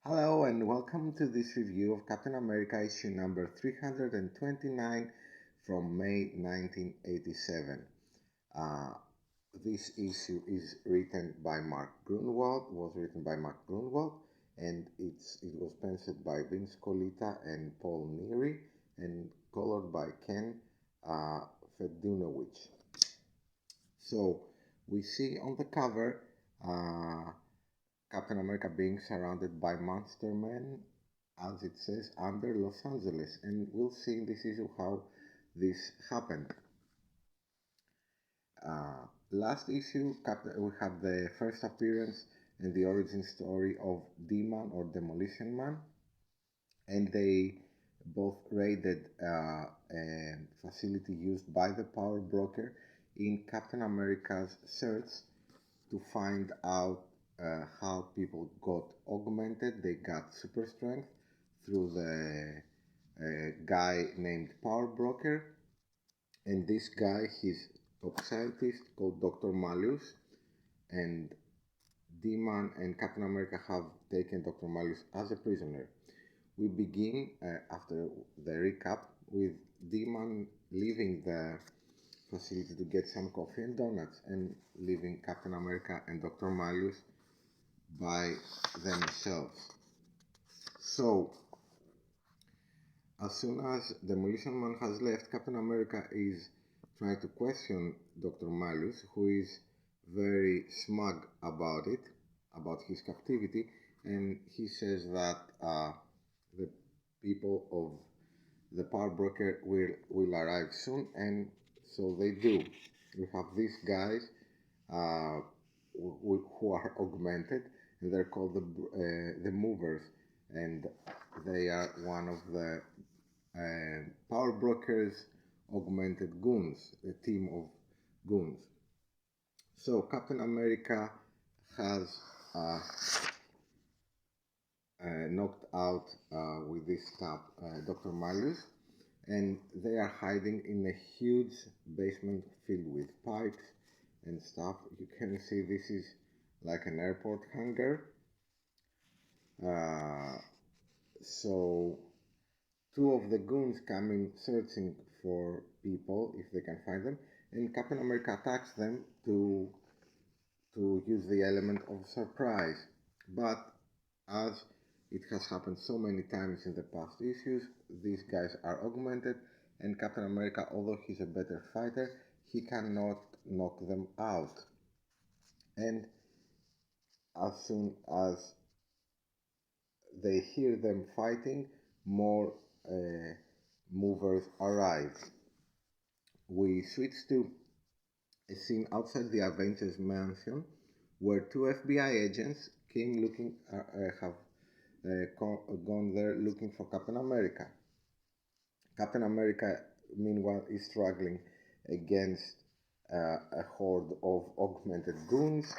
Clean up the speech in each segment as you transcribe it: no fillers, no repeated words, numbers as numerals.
Hello and welcome to this review of Captain America issue number 329 from May 1987. Uh, this issue is written by was written by Mark Grunwald, and it was penciled by Vince Colita and Paul Neary, and colored by Ken uh, Fedunowicz. So we see on the cover Captain America being surrounded by monster men, as it says, under Los Angeles. And we'll see in this issue how this happened. Last issue, we have the first appearance and the origin story of D-Man or Demolition Man. And they both raided a facility used by the Power Broker in Captain America's search to find out how people got augmented. They got super strength through the guy named Power Broker, and this guy, he's top scientist called Dr. Malus, and D-Man and Captain America have taken Dr. Malus as a prisoner. We begin after the recap with D-Man leaving the facility to get some coffee and donuts and leaving Captain America and Dr. Malus by themselves. So, as soon as Demolition Man has left, Captain America is trying to question Dr. Malus, who is very smug about it, about his captivity, and he says that the people of the Power Broker will arrive soon, and so they do. We have these guys uh, who are augmented, and they're called the Movers, and they are one of the Power Brokers augmented goons, a team of goons. So Captain America has uh, knocked out with this tap Dr. Malus, and they are hiding in a huge basement filled with pipes and stuff. You can see this is like an airport hangar. Uh, so two of the goons come in searching for people if they can find them, and Captain America attacks them to use the element of surprise. But as it has happened so many times in the past issues, these guys are augmented, and Captain America, although he's a better fighter, he cannot knock them out. And as soon as they hear them fighting, more movers arrive. We switch to a scene outside the Avengers mansion where two FBI agents came looking have gone there looking for Captain America. Captain America, meanwhile, is struggling against a horde of augmented goons,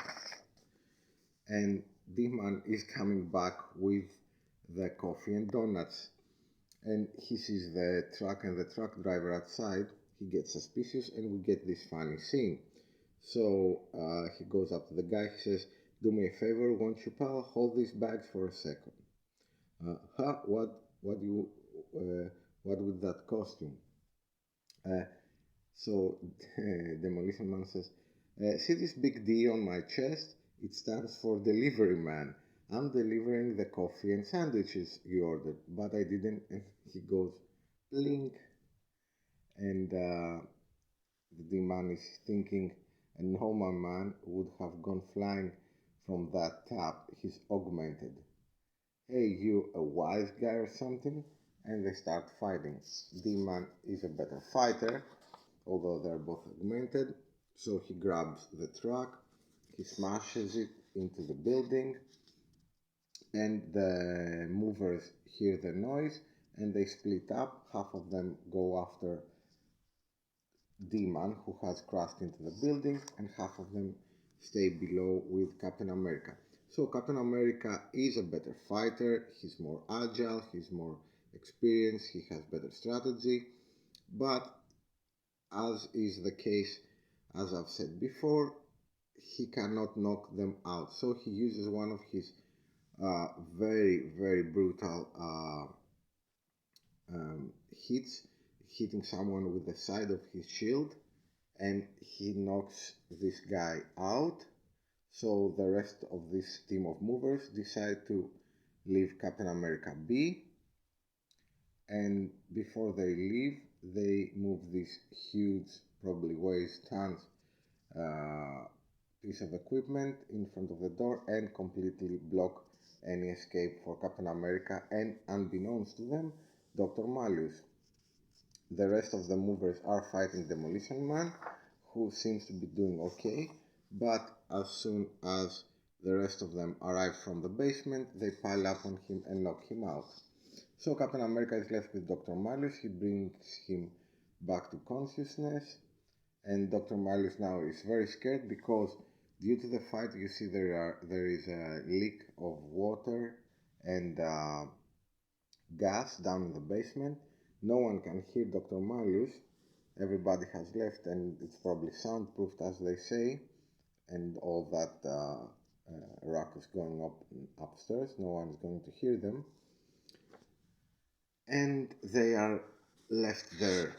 and D-Man is coming back with the coffee and donuts. And he sees the truck and the truck driver outside. He gets suspicious, and we get this funny scene. So he goes up to the guy. He says, "Do me a favor, won't you, pal? Hold these bags for a second." Huh? What you? What would that cost you? Uh, so Demolition Man says, "See this big D on my chest? It stands for delivery man. I'm delivering the coffee and sandwiches you ordered, but I didn't." And he goes, blink, and the D-Man is thinking a normal man would have gone flying from that tap. He's augmented. "Hey, you a wise guy or something?" And they start fighting. D-Man is a better fighter, although they're both augmented. So he grabs the truck, he smashes it into the building, and the movers hear the noise and they split up. Half of them go after D-Man, who has crashed into the building, and half of them stay below with Captain America. So Captain America is a better fighter, he's more agile, he's more experienced, he has better strategy, but as is the case, as I've said before, he cannot knock them out. So he uses one of his very, very brutal hits, hitting someone with the side of his shield, and he knocks this guy out. So the rest of this team of movers decide to leave Captain America be, and before they leave, they move this huge, probably weighs tons, uh, piece of equipment in front of the door and completely block any escape for Captain America and, unbeknownst to them, Dr. Malus. The rest of the movers are fighting Demolition Man, who seems to be doing okay, but as soon as the rest of them arrive from the basement, they pile up on him and knock him out. So Captain America is left with Dr. Malus. He brings him back to consciousness, and Dr. Malus now is very scared because due to the fight, you see there is a leak of water and gas down in the basement. No one can hear Dr. Malus. Everybody has left, and it's probably soundproofed, as they say, and all that ruckus going up upstairs. No one is going to hear them, and they are left there.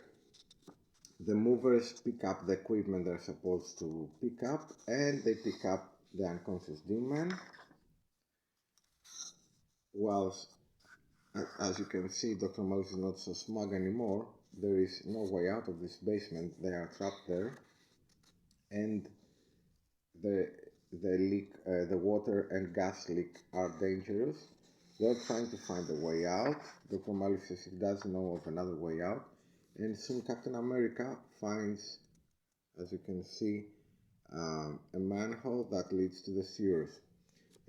The movers pick up the equipment they're supposed to pick up, and they pick up the unconscious demon. Whilst, as you can see, Dr. Malus is not so smug anymore. There is no way out of this basement. They are trapped there, and the the water and gas leak are dangerous. They're trying to find a way out. Dr. Malus says he does know of another way out, and soon Captain America finds, as you can see, a manhole that leads to the sewers.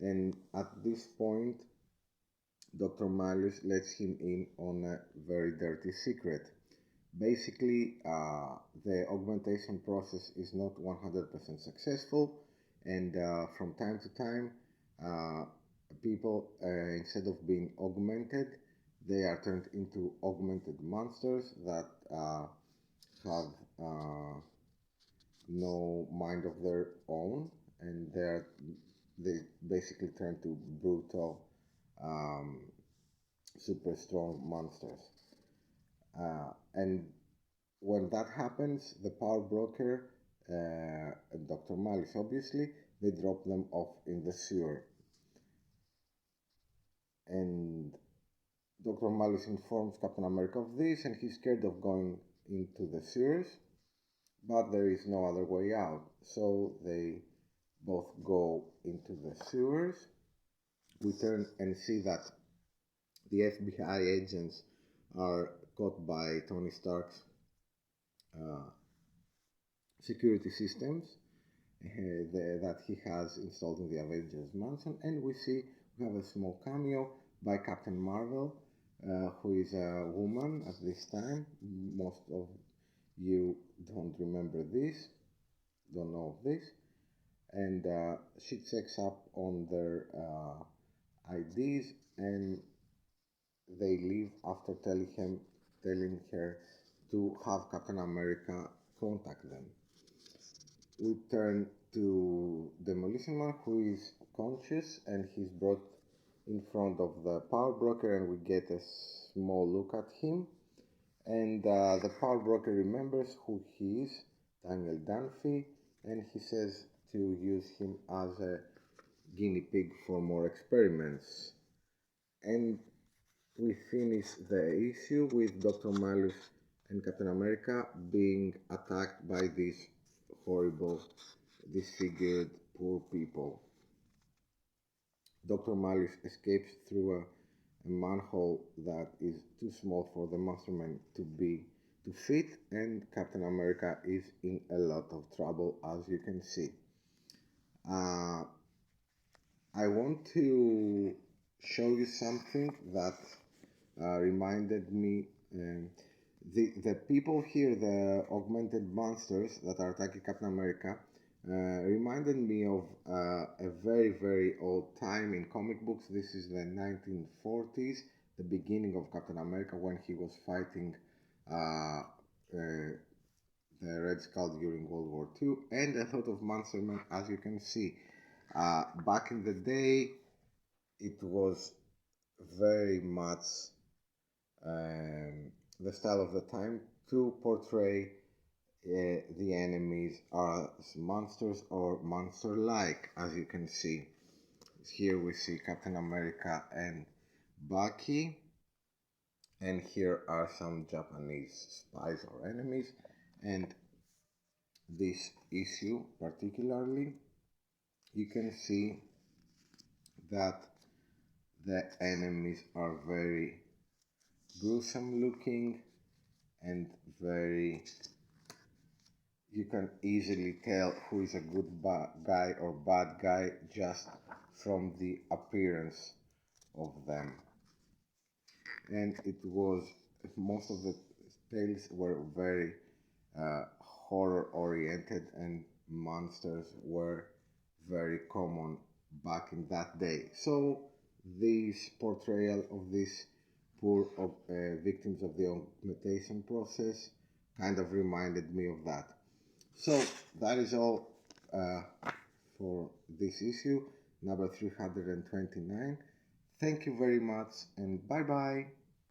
And at this point, Dr. Malus lets him in on a very dirty secret. Basically, the augmentation process is not 100% successful, and from time to time, uh, people, instead of being augmented, they are turned into augmented monsters that have no mind of their own, and they basically turn to brutal, um, super strong monsters. And when that happens, the power broker and Dr. Malus, obviously, they drop them off in the sewer. And Dr. Malus informs Captain America of this, and he's scared of going into the sewers, but there is no other way out. So they both go into the sewers. We turn and see that the FBI agents are caught by Tony Stark's uh, security systems that he has installed in the Avengers mansion, and we have a small cameo by Captain Marvel, who is a woman at this time. Most of you don't remember this, don't know of this, and she checks up on their IDs, and they leave after telling her to have Captain America contact them. We turn to Demolition Man, who is conscious, and he's brought in front of the power broker, and we get a small look at him. And the power broker remembers who he is, Daniel Dunphy, and he says to use him as a guinea pig for more experiments. And we finish the issue with Dr. Malus and Captain America being attacked by these horrible, disfigured, poor people. Dr. Malus escapes through a manhole that is too small for the Masterman to fit, and Captain America is in a lot of trouble, as you can see. I want to show you something that reminded me. The people here, the augmented monsters that are attacking Captain America, reminded me of a very, very old time in comic books. This is the 1940s, the beginning of Captain America, when he was fighting the Red Skull during World War II, and a lot of monster men, as you can see. Back in the day, it was very much the style of the time to portray the enemies as monsters or monster-like, as you can see. Here we see Captain America and Bucky, and here are some Japanese spies or enemies. And this issue particularly, you can see that the enemies are very gruesome looking and very, you can easily tell who is a good guy or bad guy just from the appearance of them. And it was, most of the tales were very horror oriented, and monsters were very common back in that day. So this portrayal of these poor victims of the augmentation process kind of reminded me of that. So that is all for this issue, number 329. Thank you very much, and bye bye.